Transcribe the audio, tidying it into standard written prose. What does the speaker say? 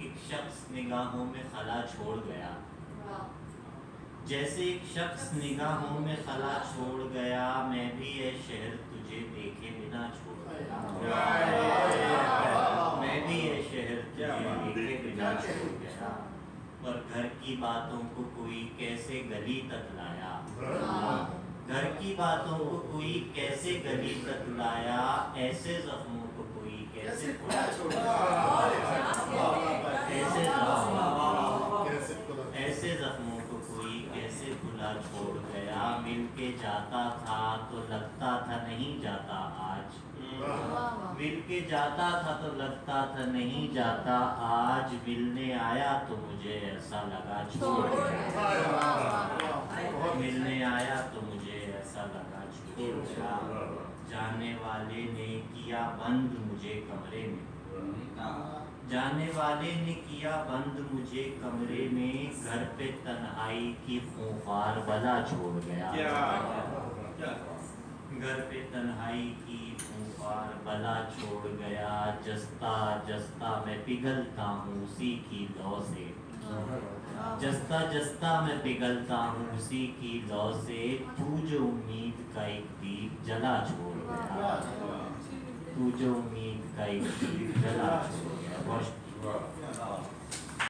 ایک شخص نگاہوں میں خلا چھوڑ گیا، جیسے ایک شخص نگاہوں میں خلا چھوڑ گیا، میں بھی اے شہر تجھے دیکھے بنا چھوڑ گیا، میں بھی اے شہر تجھے دیکھے بنا چھوڑ گیا، پر گھر کی باتوں کو کوئی کیسے گلی تک لایا، گھر کی باتوں کو کوئی کیسے گلی تک لایا، ایسے زخموں کو کوئی کیسے کھلا چھوڑا، ایسے زخموں کو کوئی کیسے کھلا چھوڑ گیا، مل کے جاتا تھا تو لگتا تھا نہیں جاتا آج، مل کے جاتا تھا تو لگتا تھا نہیں جاتا آج، ملنے آیا تو مجھے ایسا لگا چھوڑ گیا، ملنے آیا تو مجھے ایسا لگا چھوڑ گیا، جانے والے نے کیا بند مجھے کمرے میں، جانے والے نے کیا بند مجھے کمرے میں، گھر پہ تنہائی کی خونخوار بلا چھوڑ گیا، گھر پہ تنہائی کی خونخوار بلا چھوڑ گیا، جستا جستا میں پگھلتا ہوں اسی کی لو سے، جستا جستا میں پگھلتا ہوں اسی کی لو سے، تو جو امید کا ایک دیپ جلا چھوڑ گیا، تو جو امید کا ایک دیپ جلا چھوڑ گیا۔